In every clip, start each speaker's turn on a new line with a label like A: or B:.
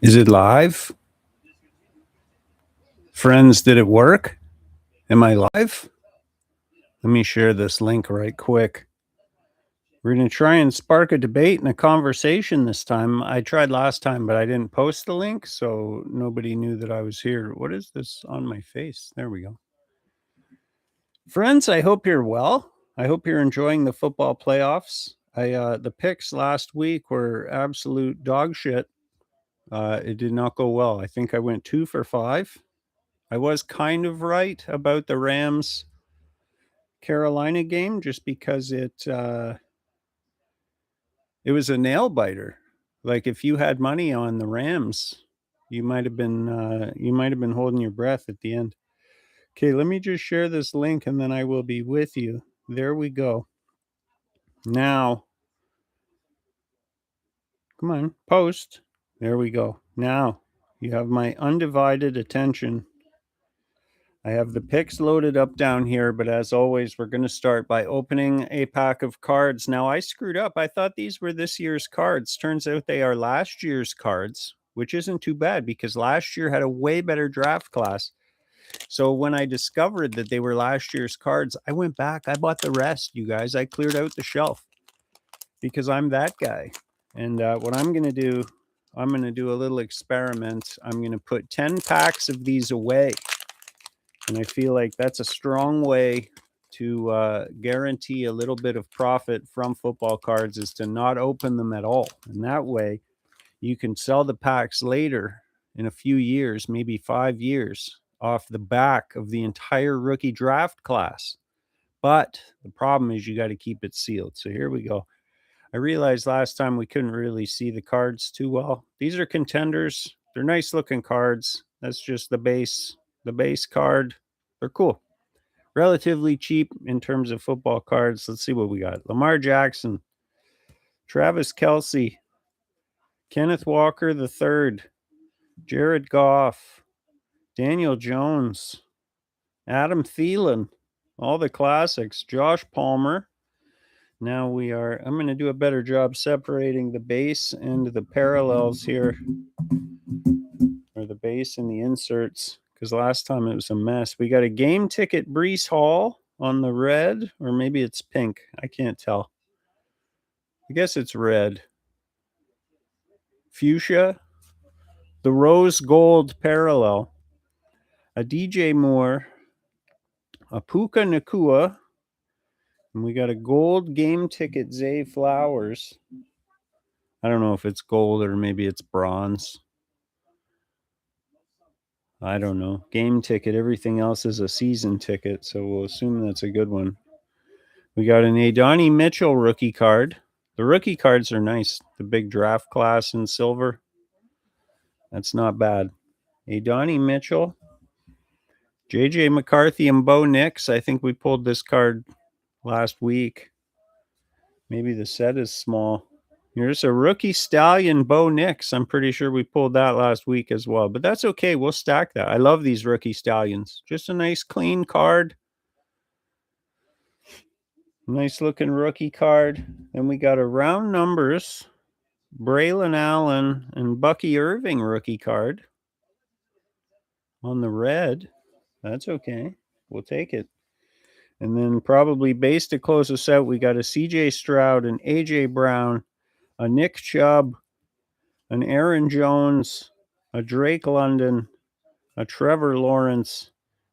A: Is it live? Friends, did it work? Am I live? Let me share this link right quick. We're going to try and spark a debate and a conversation this time. I tried last time, but I didn't post the link, so nobody knew that I was here. What is this on my face? There we go. Friends, I hope you're well. I hope you're enjoying the football playoffs. The picks last week were absolute dog shit. It did not go well. I think I went 2 for 5. I was kind of right about the Rams Carolina game just because it was a nail biter. Like if you had money on the Rams, you might have been holding your breath at the end. Okay, let me just share this link and then I will be with you. There we go. Now, come on, post. There we go. Now, you have my undivided attention. I have the picks loaded up down here, but as always, we're going to start by opening a pack of cards. Now, I screwed up. I thought these were this year's cards. Turns out they are last year's cards, which isn't too bad because last year had a way better draft class. So when I discovered that they were last year's cards, I went back. I bought the rest, you guys. I cleared out the shelf because I'm that guy. And what I'm going to do, I'm going to do a little experiment. I'm going to put 10 packs of these away. And I feel like that's a strong way to guarantee a little bit of profit from football cards is to not open them at all. And that way you can sell the packs later in a few years, maybe 5 years, off the back of the entire rookie draft class. But the problem is you got to keep it sealed. So here we go. I realized last time we couldn't really see the cards too well. These are contenders. They're nice looking cards. That's just the base card. They're cool. Relatively cheap in terms of football cards. Let's see what we got. Lamar Jackson, Travis Kelce, Kenneth Walker III, Jared Goff, Daniel Jones, Adam Thielen, all the classics, Josh Palmer. Now I'm going to do a better job separating the base and the parallels here, or the base and the inserts, because last time it was a mess. We got a game ticket Brees Hall on the red, or maybe it's pink. I can't tell. I guess it's red. Fuchsia, the rose gold parallel, a DJ Moore, a Puka Nakua, and we got a gold game ticket Zay Flowers. I don't know if it's gold or maybe it's bronze. I don't know. Game ticket. Everything else is a season ticket, so we'll assume that's a good one. We got an Adonai Mitchell rookie card. The rookie cards are nice. The big draft class in silver. That's not bad. Adonai Mitchell. JJ McCarthy and Bo Nix. I think we pulled this card last week. Maybe the set is small. Here's a rookie stallion, Bo Nix. I'm pretty sure we pulled that last week as well, but that's okay. We'll stack that. I love these rookie stallions. Just a nice, clean card. Nice looking rookie card. And we got a round numbers, Braylon Allen and Bucky Irving rookie card on the red. That's okay. We'll take it. And then probably base to close us out, we got a CJ Stroud, an AJ Brown, a Nick Chubb, an Aaron Jones, a Drake London, a Trevor Lawrence,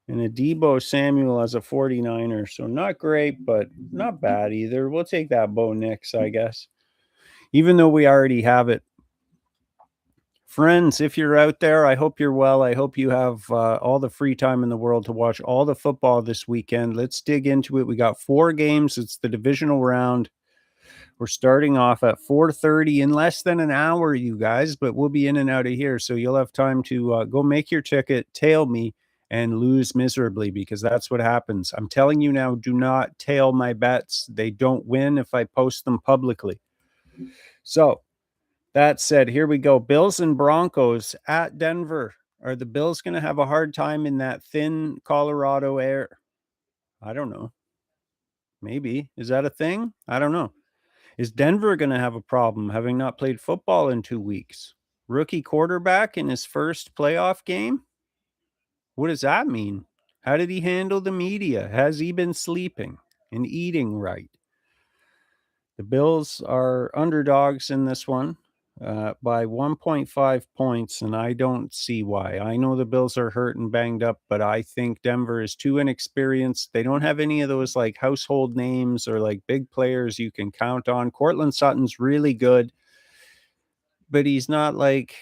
A: and a Deebo Samuel as a 49er. So not great, but not bad either. We'll take that Bo Nix, I guess, even though we already have it. Friends, if you're out there, I hope you're well. I hope you have all the free time in the world to watch all the football this weekend. Let's dig into it. We got 4 games. It's the divisional round. We're starting off at 4:30 in less than an hour, you guys, but we'll be in and out of here. So you'll have time to go make your ticket, tail me, and lose miserably because that's what happens. I'm telling you now, do not tail my bets. They don't win if I post them publicly. So that said, here we go. Bills and Broncos at Denver. Are the Bills going to have a hard time in that thin Colorado air? I don't know. Maybe. Is that a thing? I don't know. Is Denver going to have a problem having not played football in 2 weeks? rookie quarterback in his first playoff game? What does that mean? How did he handle the media? Has he been sleeping and eating right? The Bills are underdogs in this one by 1.5 points, and I don't see why. I know the Bills are hurt and banged up, but I think Denver is too inexperienced. They don't have any of those like household names or like big players you can count on. Cortland Sutton's really good, but he's not like,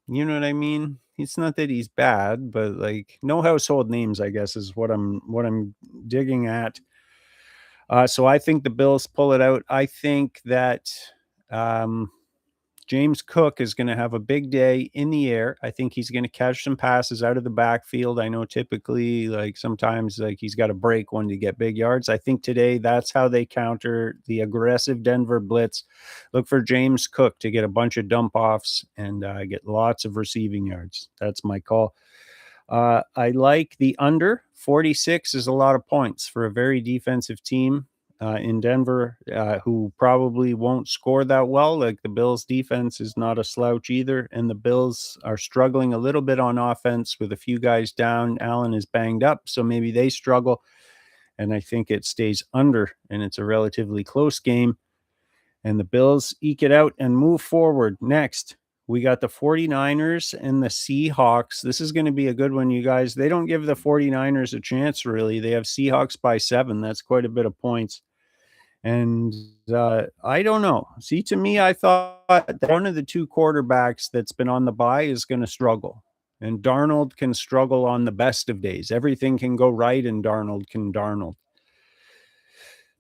A: you know what I mean? It's not that he's bad, but like no household names, I guess, is what I'm digging at. So I think the Bills pull it out. I think that um, James Cook is going to have a big day in the air. I think he's going to catch some passes out of the backfield. I know typically, like sometimes, like he's got to break one to get big yards. I think today that's how they counter the aggressive Denver blitz. Look for James Cook to get a bunch of dump offs and get lots of receiving yards. That's my call. I like the under. 46 is a lot of points for a very defensive team in Denver who probably won't score that well. Like the Bills' defense is not a slouch either. And the Bills are struggling a little bit on offense with a few guys down. Allen is banged up, so maybe they struggle. And I think it stays under, and it's a relatively close game. And the Bills eke it out and move forward. Next, we got the 49ers and the Seahawks. This is going to be a good one, you guys. They don't give the 49ers a chance, really. They have Seahawks by 7. That's quite a bit of points. And I don't know. See, to me, I thought that one of the two quarterbacks that's been on the bye is going to struggle. And Darnold can struggle on the best of days. Everything can go right, and Darnold can Darnold.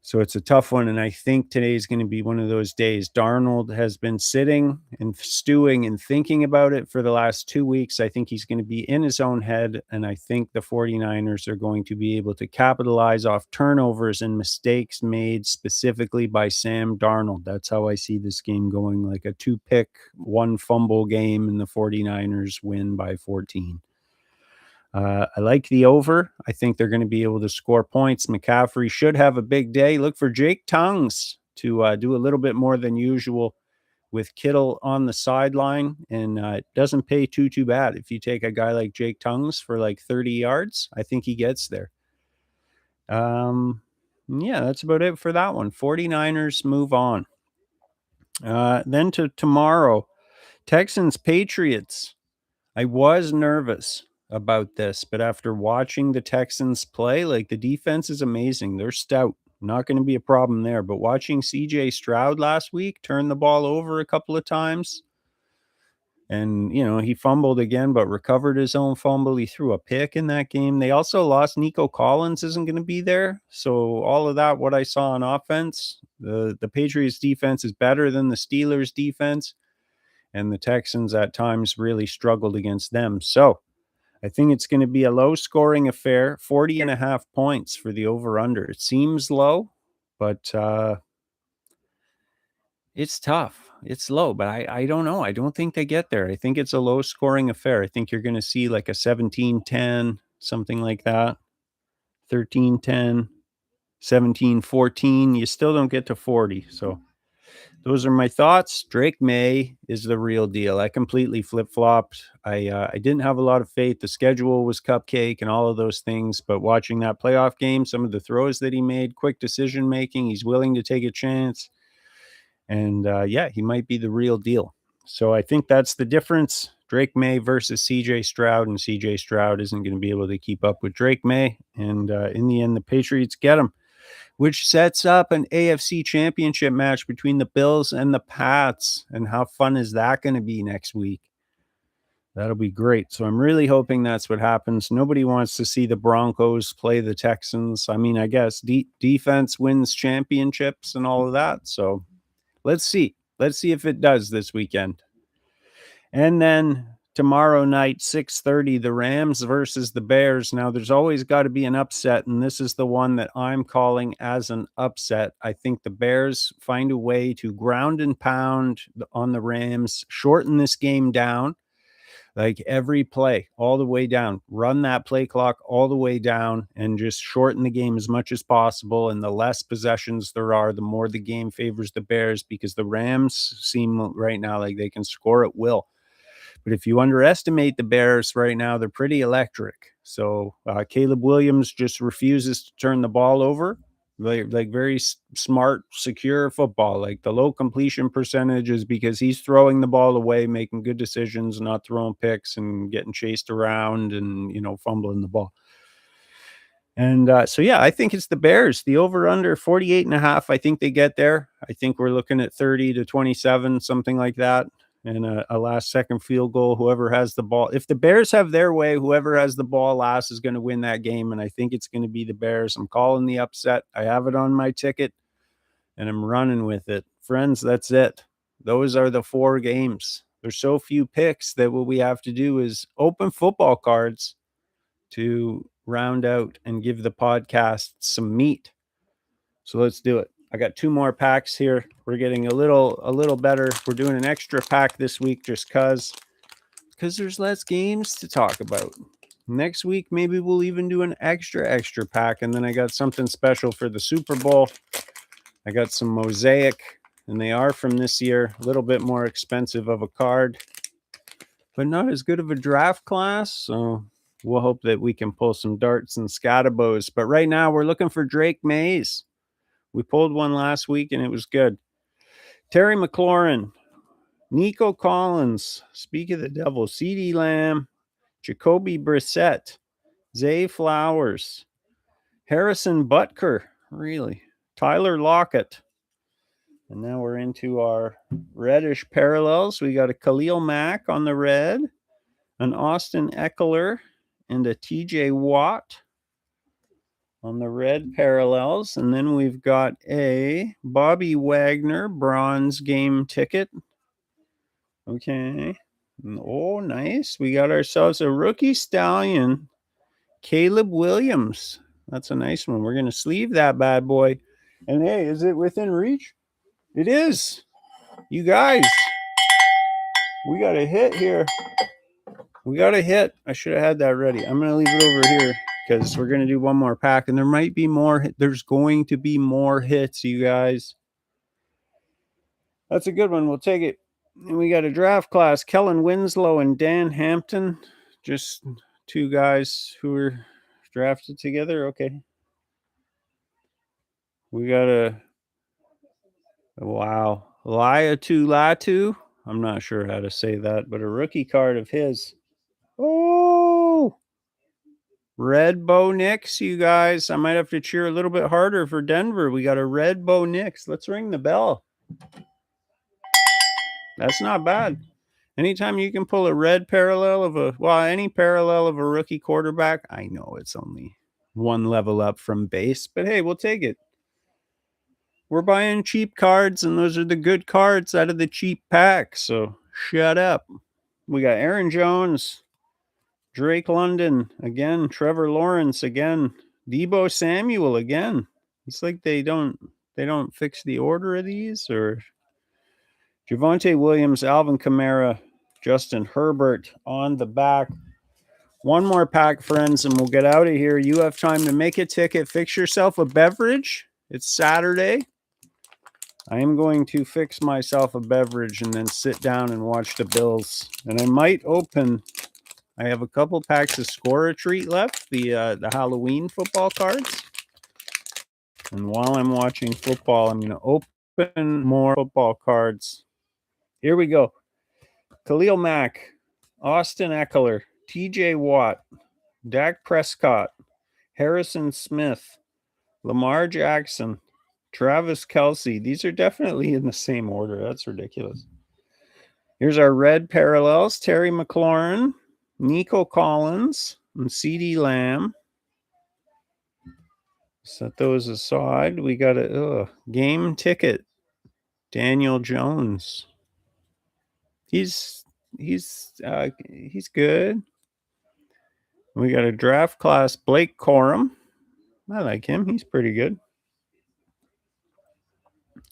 A: So it's a tough one, and I think today is going to be one of those days. Darnold has been sitting and stewing and thinking about it for the last 2 weeks. I think he's going to be in his own head, and I think the 49ers are going to be able to capitalize off turnovers and mistakes made specifically by Sam Darnold. That's how I see this game going, like a 2-pick, 1-fumble game, and the 49ers win by 14. I like the over. I think they're going to be able to score points. McCaffrey should have a big day. Look for Jake Tongues to do a little bit more than usual with Kittle on the sideline, and it doesn't pay too bad. If you take a guy like Jake Tongues for like 30 yards, I think he gets there. Yeah, that's about it for that one. 49ers move on. Then to tomorrow, Texans Patriots. I was nervous about this, but after watching the Texans play, like the defense is amazing. They're stout. Not going to be a problem there. But watching CJ Stroud last week turn the ball over a couple of times, and he fumbled again, but recovered his own fumble. He threw a pick in that game. They also lost Nico Collins, isn't going to be there. So all of that, what I saw on offense, the Patriots defense is better than the Steelers defense. And the Texans at times really struggled against them. So I think it's going to be a low scoring affair, 40.5 points for the over under. It seems low, but it's tough. It's low, but I don't know. I don't think they get there. I think it's a low scoring affair. I think you're going to see like a 17-10, something like that. 13-10, 17-14. You still don't get to 40. So those are my thoughts. Drake May is the real deal. I completely flip-flopped. I didn't have a lot of faith. The schedule was cupcake and all of those things, but watching that playoff game, some of the throws that he made, quick decision-making, he's willing to take a chance. And yeah, he might be the real deal. So I think that's the difference. Drake May versus CJ Stroud, and CJ Stroud isn't going to be able to keep up with Drake May. And in the end, the Patriots get him, which sets up an AFC championship match between the Bills and the Pats. And how fun is that going to be next week? That'll be great. So I'm really hoping that's what happens. Nobody wants to see the Broncos play the Texans. I mean, I guess defense wins championships and all of that. So let's see. Let's see if it does this weekend. And then tomorrow night, 6:30, the Rams versus the Bears. Now, there's always got to be an upset, and this is the one that I'm calling as an upset. I think the Bears find a way to ground and pound on the Rams, shorten this game down. like every play all the way down, run that play clock all the way down and just shorten the game as much as possible. And the less possessions there are, the more the game favors the Bears, because the Rams seem right now like they can score at will. But if you underestimate the Bears right now, they're pretty electric. So Caleb Williams just refuses to turn the ball over. Like very smart, secure football. Like the low completion percentage is because he's throwing the ball away, making good decisions, not throwing picks and getting chased around and, fumbling the ball. And so, yeah, I think it's the Bears. The over-under 48.5. I think they get there. I think we're looking at 30-27, something like that, and a last-second field goal. Whoever has the ball. If the Bears have their way, whoever has the ball last is going to win that game, and I think it's going to be the Bears. I'm calling the upset. I have it on my ticket, and I'm running with it. Friends, that's it. Those are the 4 games. There's so few picks that what we have to do is open football cards to round out and give the podcast some meat. So let's do it. I got 2 more packs here. We're getting a little better. We're doing an extra pack this week just because there's less games to talk about. Next week, maybe we'll even do an extra pack. And then I got something special for the Super Bowl. I got some Mosaic, and they are from this year. A little bit more expensive of a card, but not as good of a draft class. So we'll hope that we can pull some darts and scatabos. But right now, we're looking for Drake Mays. We pulled one last week, and it was good. Terry McLaurin, Nico Collins, speak of the devil, CeeDee Lamb, Jacoby Brissett, Zay Flowers, Harrison Butker, really, Tyler Lockett. And now we're into our reddish parallels. We got a Khalil Mack on the red, an Austin Eckler, and a TJ Watt on the red parallels. And then we've got a Bobby Wagner bronze game ticket. Okay. Oh, nice. We got ourselves a rookie stallion, Caleb Williams. That's a nice one. We're going to sleeve that bad boy. And hey, is it within reach? It is. You guys, we got a hit here. We got a hit. I should have had that ready. I'm going to leave it over here because we're going to do one more pack, and there might be more. There's going to be more hits, you guys. That's a good one. We'll take it. And we got a draft class, Kellen Winslow and Dan Hampton. Just 2 guys who were drafted together. Okay. We got wow, Laiatu Latu. I'm not sure how to say that, but a rookie card of his. Oh, Red Bo Nix, you guys. I might have to cheer a little bit harder for Denver. We got a Red Bo Nix. Let's ring the bell. That's not bad. Anytime you can pull a red parallel of any parallel of a rookie quarterback, I know it's only 1 level up from base, but hey, we'll take it. We're buying cheap cards, and those are the good cards out of the cheap pack, so shut up. We got Aaron Jones, Drake London again, Trevor Lawrence again, Deebo Samuel again. It's like they don't fix the order of these, or Javonte Williams, Alvin Kamara, Justin Herbert on the back. 1 more pack, friends, and we'll get out of here. You have time to make a ticket, fix yourself a beverage. It's Saturday. I am going to fix myself a beverage and then sit down and watch the Bills. And I might open. I have a couple packs of Score a Treat left, the Halloween football cards. And while I'm watching football, I'm going to open more football cards. Here we go. Khalil Mack, Austin Eckler, TJ Watt, Dak Prescott, Harrison Smith, Lamar Jackson, Travis Kelce. These are definitely in the same order. That's ridiculous. Here's our red parallels. Terry McLaurin, Nico Collins, and CeeDee Lamb. Set those aside. We got a game ticket. Daniel Jones. He's good. We got a draft class, Blake Corum. I like him. He's pretty good.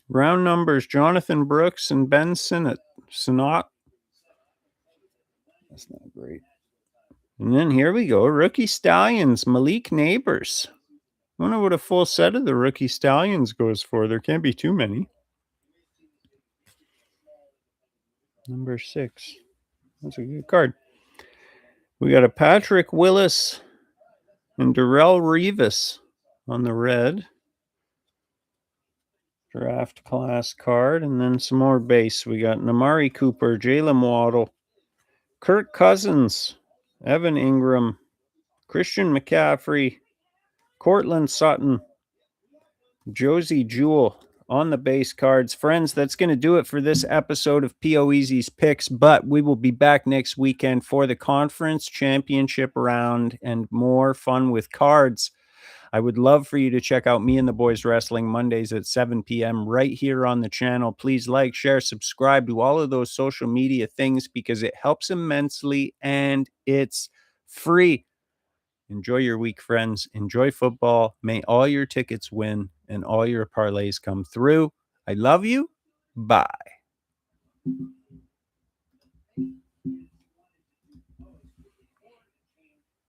A: Round numbers, Jonathan Brooks and Ben Sinnott. That's not great. And then here we go. Rookie Stallions, Malik Neighbors. I wonder what a full set of the Rookie Stallions goes for. There can't be too many. Number 6. That's a good card. We got a Patrick Willis and Darrell Revis on the red. Draft class card. And then some more base. We got Namari Cooper, Jalen Waddle, Kirk Cousins, Evan Ingram, Christian McCaffrey, Cortland Sutton, Josie Jewell on the base cards. Friends, that's going to do it for this episode of P.O.E.z's Picks, but we will be back next weekend for the conference championship round and more fun with cards. I would love for you to check out Me and the Boys Wrestling Mondays at 7 p.m. right here on the channel. Please like, share, subscribe to all of those social media things because it helps immensely and it's free. Enjoy your week, friends. Enjoy football. May all your tickets win and all your parlays come through. I love you. Bye.